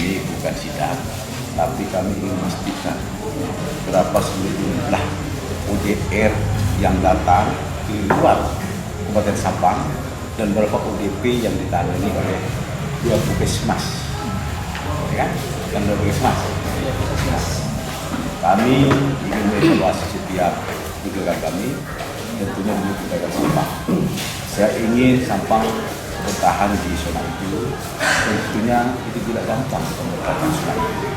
ini bukan sidak, tapi kami ingin memastikan berapa seluruh jumlah ODR yang datang di luar Kabupaten Sampang dan berapa ODP yang ditangani oleh 2 puskesmas, ya kan? Dan 2 puskesmas. Kami ingin mengevaluasi setiap kegiatan kami, tentunya demi kegiatan Sampang. Saya ingin Sampang bertahan di zona itu. Tentunya itu tidak gampang mempertahankan zona itu.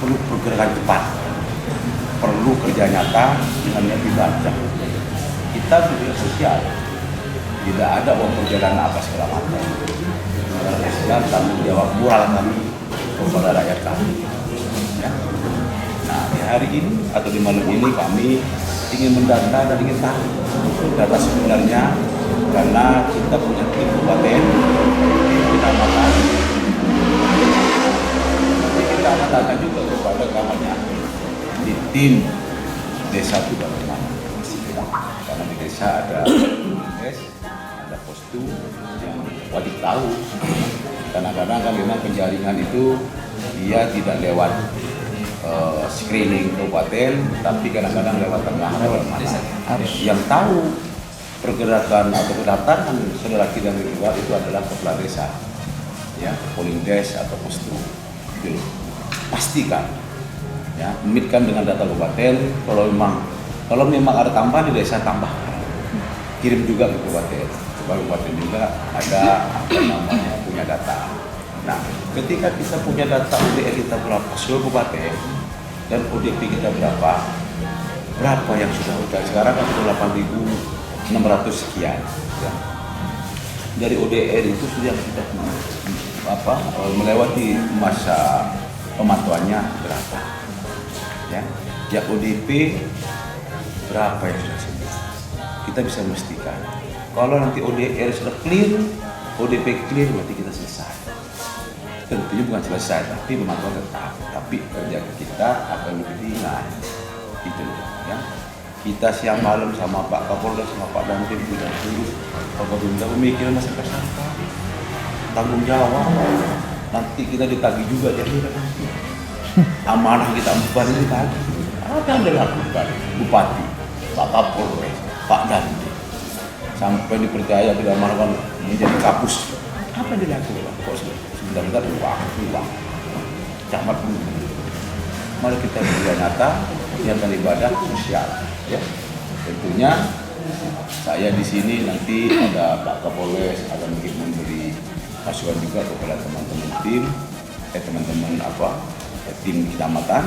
Perlu pergerakan cepat, perlu kerja nyata dengan lebih banyak. Kita dunia sosial, tidak ada uang perjalanan apa segala macam. Dan tanggung jawab moral kami kepada rakyat kami. Ya. Nah, di hari ini atau di malam ini kami ingin mendata dan ingin tahu data sebenarnya, karena kita punya tim kabupaten, kita amankan. Nanti kita amankan juga kepada kawannya di tim desa itu bagaimana. Karena di desa ada ada postur yang wajib tahu. Kadang-kadang kan memang penjaringan itu dia tidak lewat screening kabupaten, tapi kadang-kadang lewat tengah, lewat mana. Yang tahu pergerakan atau kedatangan saudara kita dari luar itu adalah kepala desa, ya, Polindes atau postur. Itu pastikan, ya, memitkan dengan data kabupaten. Kalau memang ada tambahan di desa, tambahkan, kirim juga ke kabupaten. Kabupaten juga ada apa namanya punya data. Nah, ketika kita punya data ODR kita berapa seluruh kabupaten dan ODP kita berapa yang sudah sekarang kan sudah 8.600 sekian. Ya. Dari ODR itu sudah melewati masa pemantauannya berapa, ya. Yang ODP berapa yang sudah sembuh. Kita bisa memastikan. Kalau nanti ODR sudah clear, ODP clear, berarti kita selesai. Tentunya bukan selesai, tapi pemantauan tetap. Tapi kerja kita akan lebih ringan. Itu, ya. Kita siang malam sama Pak Kapolda, sama Pak Dandim sudah terus Kapolda pemikiran masa tersangka, tanggung jawab. Nanti kita ditagih juga, jadi amanah kita bukan ditagih. Apa yang dilakukan Bupati, Pak Kapolda, Pak Dandim, sampai dipercaya tidak amanahkan menjadi kapus. Apa yang dilakukan? Kok sebentar uang, camat pun. Mari kita kerja nyata, kegiatan ibadah sosial. Ya, tentunya saya di sini nanti ada Pak Kapolres akan memberi masukan juga kepada teman-teman tim tim kecamatan,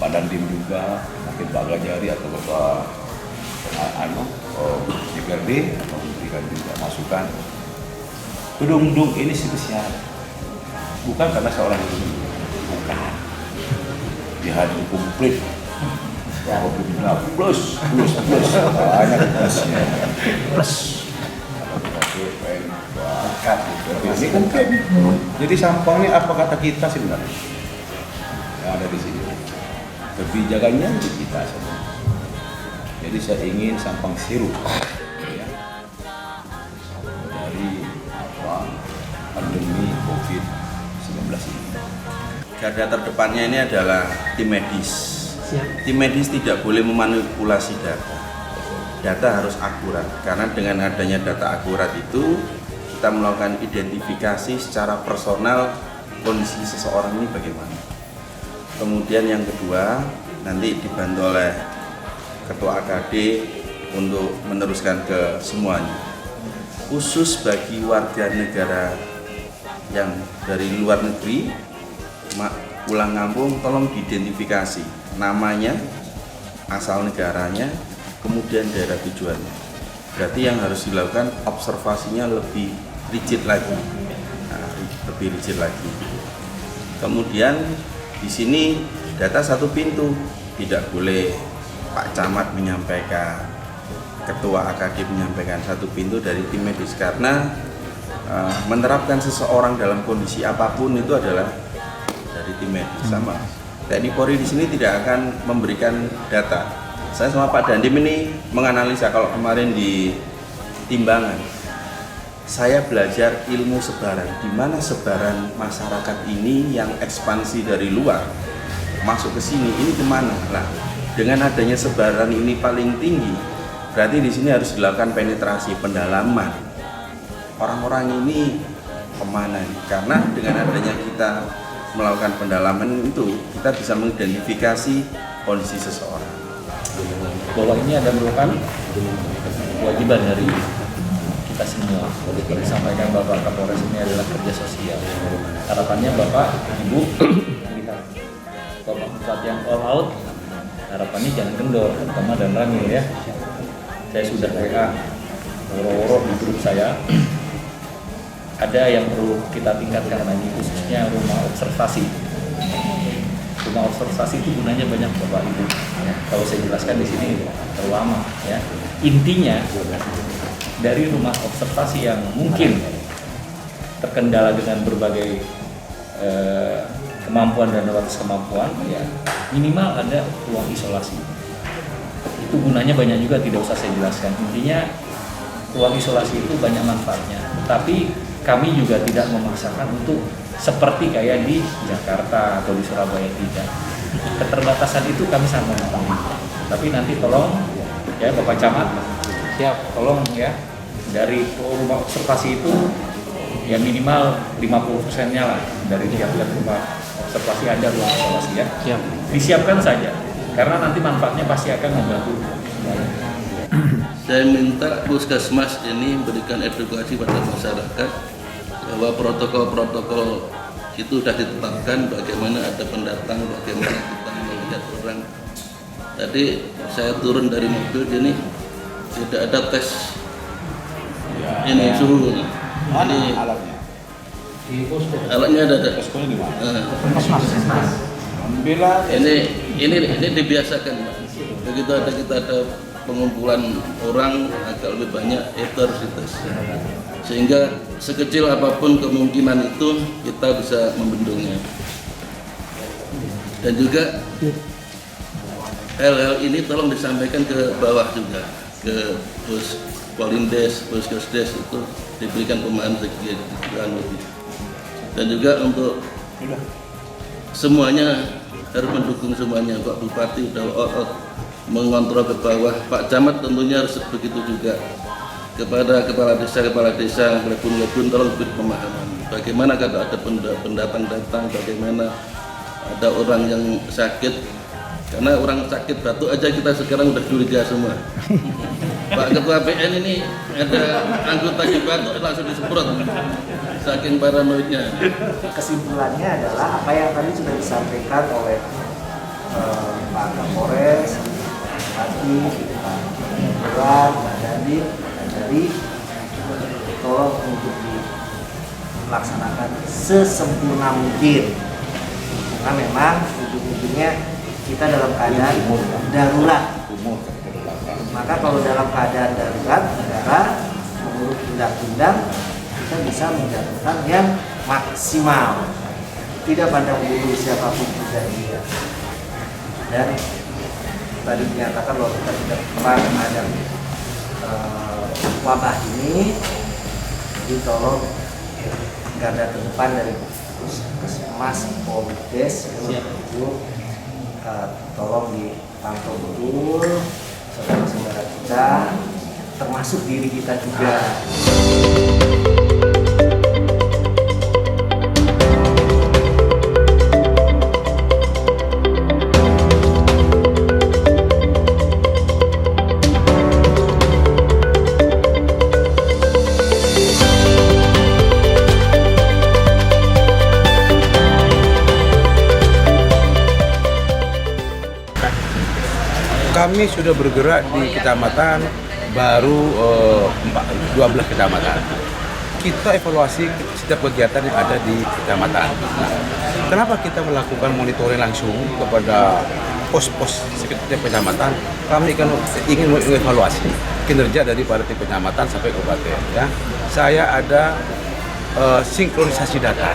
Pak Dandim juga, mungkin Pak Gajari atau Bapak DPRD akan memberikan juga masukan. Gedung-gedung ini spesial, bukan karena seorang gedung, bukan. Dihadir komplit. Ya, plus banyak plusnya. Plus. Ini mungkin. Jadi Sampang ini apa kata kita sebenarnya? Yang ada di sini. Kebijakannya di kita sebenarnya. Jadi saya ingin Sampang sirup, ya, dari pandemi COVID-19 ini. Garda terdepannya ini adalah tim medis. Tim medis tidak boleh memanipulasi data. Data harus akurat, karena dengan adanya data akurat itu kita melakukan identifikasi secara personal kondisi seseorang ini bagaimana. Kemudian yang kedua, nanti dibantu oleh Ketua AKD untuk meneruskan ke semuanya. Khusus bagi warga negara yang dari luar negeri, pulang kampung, tolong diidentifikasi namanya, asal negaranya, kemudian daerah tujuannya. Berarti yang harus dilakukan observasinya lebih rigid lagi. Lebih rigid lagi. Kemudian di sini data satu pintu, tidak boleh Pak Camat menyampaikan, Ketua AKD menyampaikan, satu pintu dari tim medis, karena menerapkan seseorang dalam kondisi apapun itu adalah dari tim medis. Sama TNI Polri di sini tidak akan memberikan data. Saya sama Pak Dandim ini menganalisa, kalau kemarin di Timbangan saya belajar ilmu sebaran, di mana sebaran masyarakat ini yang ekspansi dari luar masuk ke sini, ini kemana? Nah, dengan adanya sebaran ini paling tinggi, berarti di sini harus dilakukan penetrasi, pendalaman. Orang-orang ini kemana nih? Karena dengan adanya kita melakukan pendalaman itu, kita bisa mengidentifikasi kondisi seseorang. Bahwa ini ada merupakan kewajiban dari kita semua. Seperti disampaikan Bapak Kapolres, ini adalah kerja sosial. Harapannya Bapak, Ibu, melihat Bapak Bupati yang all out, harapannya jangan kendor, terutama dan Ramil ya. Saya sudah WA, woro-woro di grup saya. Ada yang perlu kita tingkatkan lagi, khususnya rumah observasi. Rumah observasi itu gunanya banyak Bapak Ibu. Ya, kalau saya jelaskan di sini terlalu lama. Ya. Intinya dari rumah observasi yang mungkin terkendala dengan berbagai kemampuan dan batas kemampuan, ya minimal ada ruang isolasi. Itu gunanya banyak juga, tidak usah saya jelaskan. Intinya ruang isolasi itu banyak manfaatnya. Tapi kami juga tidak memaksakan untuk seperti kayak di Jakarta atau di Surabaya, tidak. Keterbatasan itu kami sangat memahami. Tapi nanti tolong ya Bapak Camat, siap, tolong ya dari rumah observasi itu ya minimal 50%-nya lah dari tiap-tiap rumah observasi ada ruang isolasi ya. Siap. Disiapkan saja karena nanti manfaatnya pasti akan membantu. Saya minta Puskesmas ini memberikan edukasi pada masyarakat bahwa protokol-protokol itu sudah ditetapkan, bagaimana ada pendatang, bagaimana kita melihat orang. Tadi saya turun dari mobil ini tidak ada tes ini suhu. Mana Ini alatnya? alatnya ada. Poskonya di mana? Ini dibiasakan, Pak. Begitu kita ada pengumpulan orang agak lebih banyak, itu harus dites. Sehingga sekecil apapun kemungkinan itu kita bisa membendungnya. Dan juga hal-hal ini tolong disampaikan ke bawah juga, ke Polindes, Puskesdes itu diberikan pemahaman sedikit. Dan juga untuk semuanya harus mendukung semuanya. Pak Bupati udah out mengontrol ke bawah, Pak Camat tentunya harus begitu juga. Kepada kepala desa, lebun-lebun tolong beri pemahaman. Bagaimana kalau ada pendatang datang, bagaimana ada orang yang sakit, karena orang sakit batuk aja kita sekarang udah curiga semua. Pak Ketua PN ini ada anggotanya batuk langsung disemprot, saking paranoidnya. Kesimpulannya adalah apa yang tadi sudah disampaikan oleh Pak Kapolres, Bupati, Pak Lurah, Pak Dandim. Jadi tolong untuk dilaksanakan sesempurna mungkin, karena memang ujung-ujungnya kita dalam keadaan darurat. Maka kalau dalam keadaan darurat, negara menurut undang-undang kita bisa menjatuhkan yang maksimal, tidak pandang bulu siapapun juga dia. Dan tadi dinyatakan bahwa kita tidak pernah ada wabah ini, jadi tolong garda terdepan dari Puskesmas, Polres itu tolong dipantau betul saudara-saudara kita, termasuk diri kita juga. Kami sudah bergerak di kecamatan baru 12 kecamatan. Kita evaluasi setiap kegiatan yang ada di kecamatan. Nah, kenapa kita melakukan monitoring langsung kepada pos-pos setiap kecamatan? Kami ingin mengevaluasi kinerja dari pada tiap kecamatan sampai kabupaten. Ya, saya ada sinkronisasi data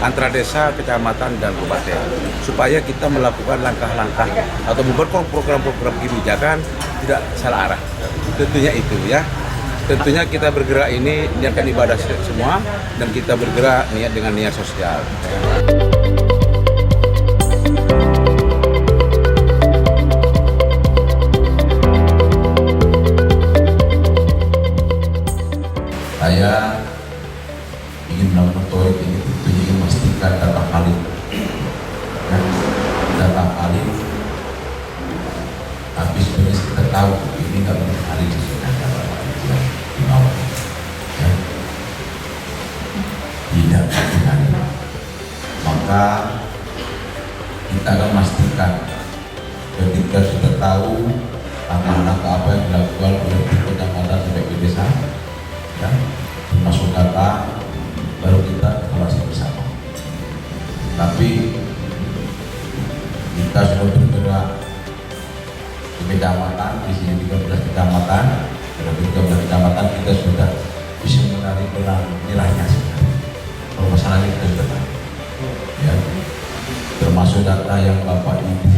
antara desa, kecamatan, dan kabupaten supaya kita melakukan langkah-langkah atau membuat program-program kebijakan tidak salah arah. Tentunya itu ya. tentunya kita bergerak ini niatkan ibadah semua dan kita bergerak niat dengan niat sosial. Saya ingin melakukan proyek ini tentunya ingin memastikan data valid. Data valid, tapi sebenarnya kita tahu ini nggak valid sesuai data di bawah. Ya. Tidak valid. Maka kita akan memastikan ketika sudah tahu langkah-langkah apa yang dilakukan oleh kecamatan sampai ke desa, ya, termasuk data, baru kita evaluasi bersama. Tapi kita sudah bergerak di kecamatan, di sini 13 kecamatan, dari 13 kecamatan kita sudah bisa menarik nilainya sebenarnya. Kalau masalahnya kita sudah tahu, ya, termasuk data yang Bapak Ibu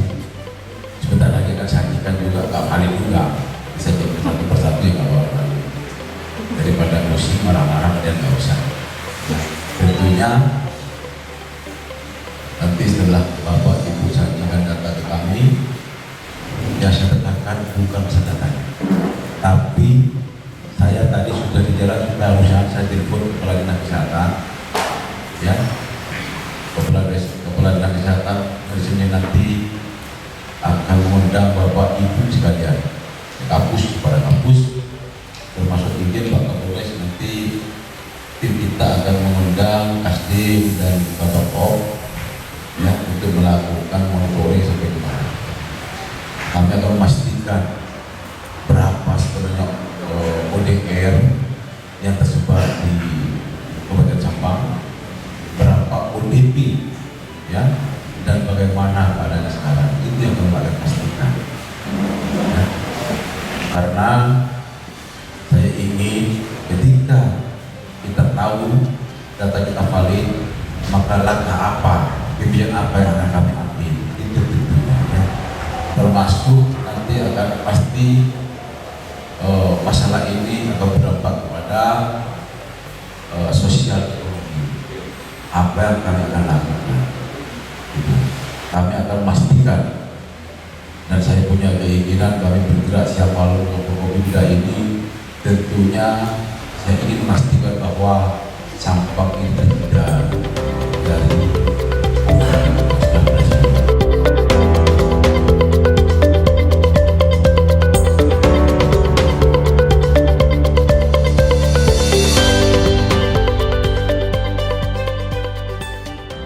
sebentar lagi akan sajikan juga nggak valid juga, bisa jadi satu persatu yang nggak valid. Daripada emosi marah-marah dan nggak usah. Nah, tentunya nanti setelah Bapak Ibu sajikan data ke kami, ya saya tekankan bukan masalah datanya, tapi saya tadi sudah di jalan sudah usaha saya telepon kepala dinas kesehatan, ya, kepala dinas kesehatan dari sini nanti akan mengundang Bapak Ibu sekalian kampus kepada kampus, termasuk izin Pak Kapolres, nanti tim kita akan mengundang Kasdim dan Bapak Pop, ya, untuk melakukan monitoring sampai kemana. Kami akan memastikan berapa sebenarnya ODR yang tersebar di Kabupaten Sampang, berapa ODP, ya, dan bagaimana keadaannya sekarang. Itu yang kami akan pastikan, ya. Karena saya ingin ketika kita tahu data kita valid, maka langkah apa, kebijakan apa yang akan kami ambil, itu tentunya, ya. Termasuk nanti akan pasti masalah ini akan berdampak kepada sosial ekonomi. Apa yang kami akan lakukan, gitu. Kami akan memastikan, dan saya punya keinginan kami bergerak siapa lalu Kopimda ini, tentunya saya ingin memastikan bahwa Sampang ini tidak